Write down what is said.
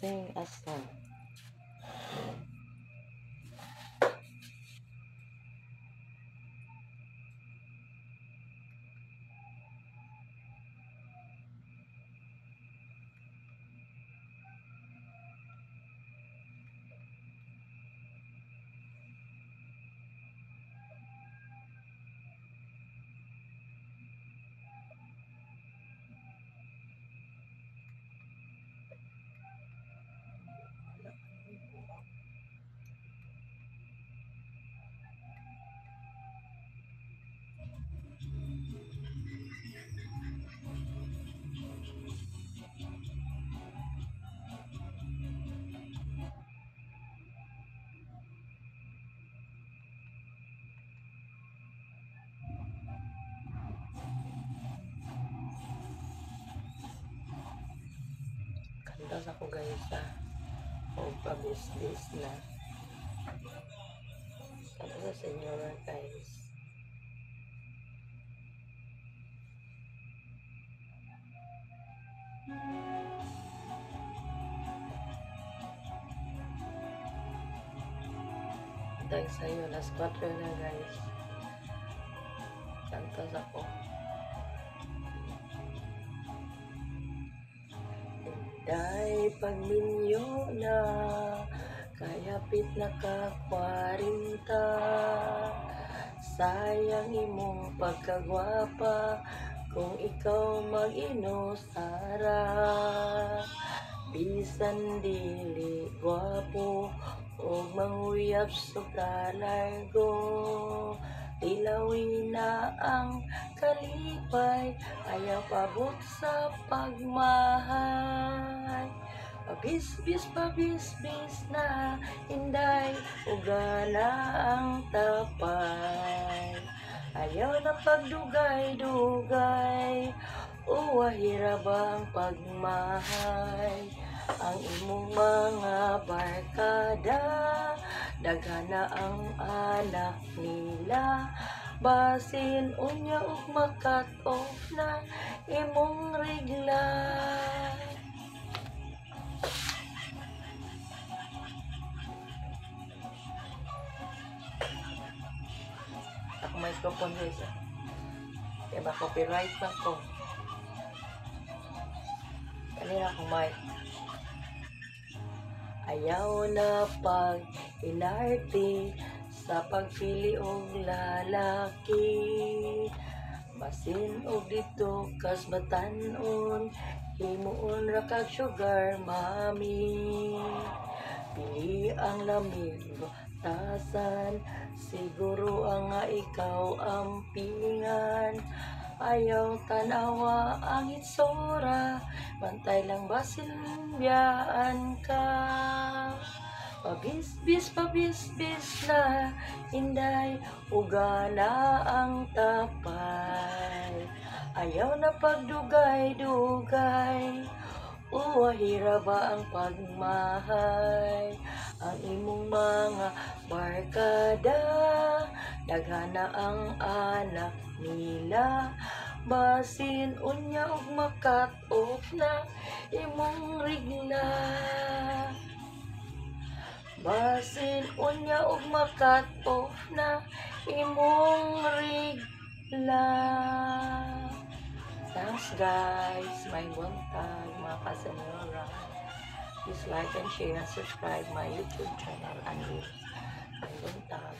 sing a song. Kantas ako guys o pabis-bis na. Kantas sa inyo na guys. Thanks sa iyo, last 4 na guys. Kantas ako. Dahil pagminyo na kayapit na ka 40, sayang imong pagkagwapa kung ikaw mag-inusara. Bisan dili gwapo o manguyap sa largo, tilawin na ang kalipay, ayaw pabot sa pagmahal. Pabis-bis na hinday, uga na ang tapay. Ayaw na pagdugay-dugay, uwahira bang pagmahal. Ang imong mga barkada, daghana ang anak nila. Basin unya ug makat-off na imong regla. Ako microphone guys. Kaya ba copyright na ko? Kanina akong mic. Ayaw na pag inarte sa pagpili og lalaki. Basin og dito kas batanon, himuon ra kag sugar mami. Pili ang lamig tasan, siguro ang nga ikaw ang pilingan. Ayaw tanawa ang itsura, bantay lang basin biyaan ka. Pabis-bis na hinday, uga na ang tapay. Ayaw na pagdugay-dugay, uwahira ba ang pagmahal. Ang imong mga barkada, daghana ang anak nila. Basin unya ug makat-off na imong regla. Basin unya ug makat-off na imong regla. Thanks guys, may buntag mga kasenora. Please like and share and subscribe my YouTube channel and may buntag.